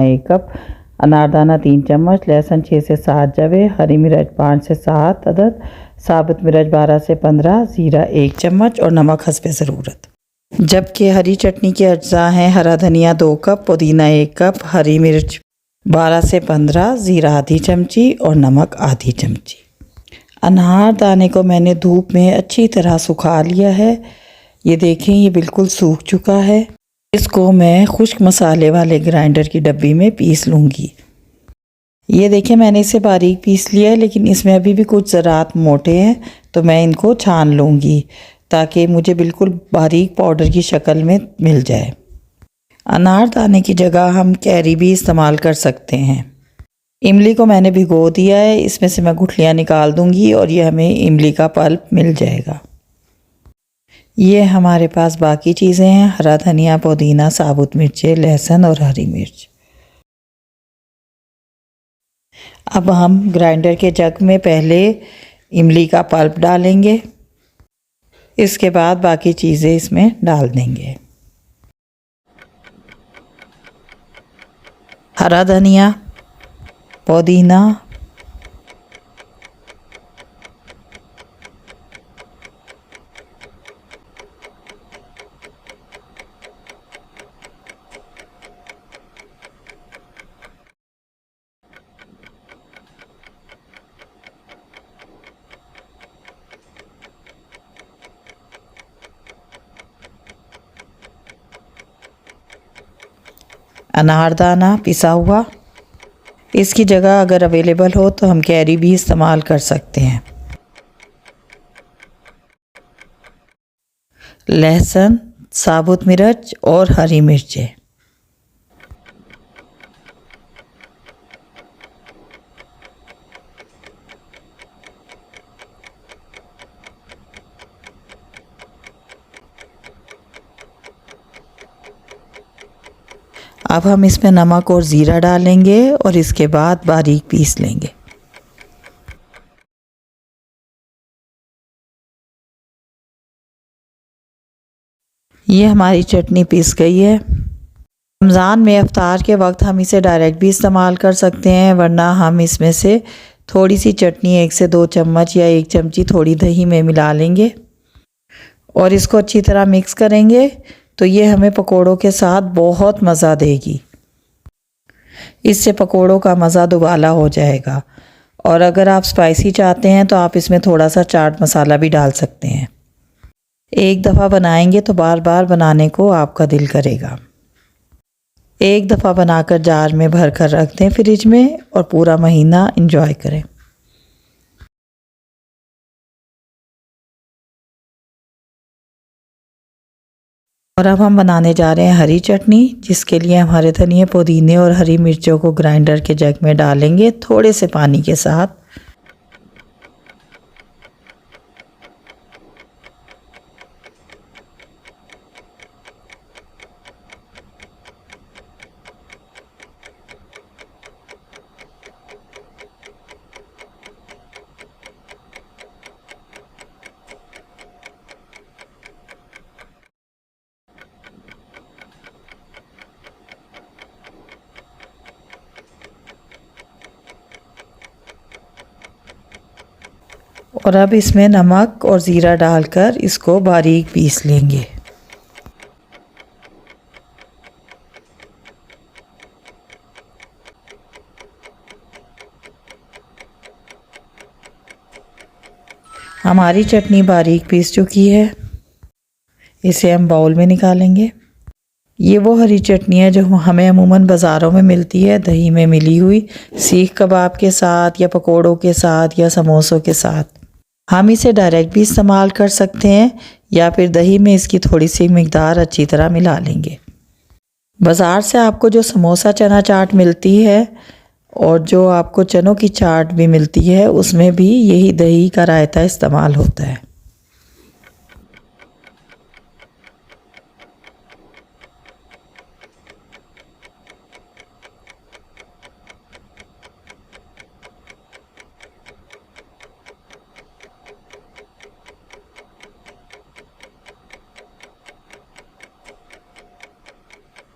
1 cup, अनारदाना 3 चम्मच, लहसुन 6 से 7 जवे, हरी मिर्च 5 से 7 अदद, साबुत मिर्च 12 से 15, ज़ीरा 1 चम्मच और नमक हस्बे ज़रूरत। जबकि हरी चटनी के अज्जा हैं हरा धनिया 2 कप, पुदीना 1 कप, हरी मिर्च 12 से 15, ज़ीरा आधी चमची और नमक आधी चमची। अनारदाने को मैंने धूप में अच्छी तरह सुखा लिया है। ये देखें, ये बिल्कुल सूख चुका है। इसको मैं खुश्क मसाले वाले ग्राइंडर की डब्बी में पीस लूँगी। ये देखें, मैंने इसे बारीक पीस लिया है, लेकिन इसमें अभी भी कुछ ज़रात मोटे हैं, तो मैं इनको छान लूँगी ताकि मुझे बिल्कुल बारीक पाउडर की शक्ल में मिल जाए। अनारदाने की जगह हम कैरी भी इस्तेमाल कर सकते हैं। इमली को मैंने भिगो दिया है, इसमें से मैं गुठलियाँ निकाल दूँगी और ये हमें इमली का पल्प मिल जाएगा। ये हमारे पास बाकी चीज़ें हैं, हरा धनिया, पुदीना, साबुत मिर्चें, लहसुन और हरी मिर्च। अब हम ग्राइंडर के जग में पहले इमली का पल्प डालेंगे, इसके बाद बाकी चीज़ें इसमें डाल देंगे। हरा धनिया, पुदीना, अनारदाना पिसा हुआ। इसकी जगह अगर अवेलेबल हो तो हम कैरी भी इस्तेमाल कर सकते हैं। लहसुन, साबुत मिर्च और हरी मिर्चें। अब हम इसमें नमक और ज़ीरा डालेंगे और इसके बाद बारीक पीस लेंगे। ये हमारी चटनी पीस गई है। रमज़ान में इफ्तार के वक्त हम इसे डायरेक्ट भी इस्तेमाल कर सकते हैं, वरना हम इसमें से थोड़ी सी चटनी 1 से 2 चम्मच या 1 चमची थोड़ी दही में मिला लेंगे और इसको अच्छी तरह मिक्स करेंगे, तो ये हमें पकोड़ों के साथ बहुत मज़ा देगी। इससे पकोड़ों का मज़ा दुबाला हो जाएगा। और अगर आप स्पाइसी चाहते हैं तो आप इसमें थोड़ा सा चाट मसाला भी डाल सकते हैं। एक दफ़ा बनाएंगे तो बार बार बनाने को आपका दिल करेगा। एक दफ़ा बनाकर जार में भर कर रख दें फ्रिज में और पूरा महीना एंजॉय करें। और अब हम बनाने जा रहे हैं हरी चटनी, जिसके लिए हम हरे धनिए, पुदीने और हरी मिर्चों को ग्राइंडर के जग में डालेंगे थोड़े से पानी के साथ। और अब इसमें नमक और ज़ीरा डालकर इसको बारीक पीस लेंगे। हमारी चटनी बारीक पीस चुकी है, इसे हम बाउल में निकालेंगे। ये वो हरी चटनी है जो हमें अमूमन बाज़ारों में मिलती है, दही में मिली हुई, सीख कबाब के साथ या पकोड़ों के साथ या समोसों के साथ। हम इसे डायरेक्ट भी इस्तेमाल कर सकते हैं या फिर दही में इसकी थोड़ी सी मिकदार अच्छी तरह मिला लेंगे। बाज़ार से आपको जो समोसा चना चाट मिलती है और जो आपको चनों की चाट भी मिलती है, उसमें भी यही दही का रायता इस्तेमाल होता है।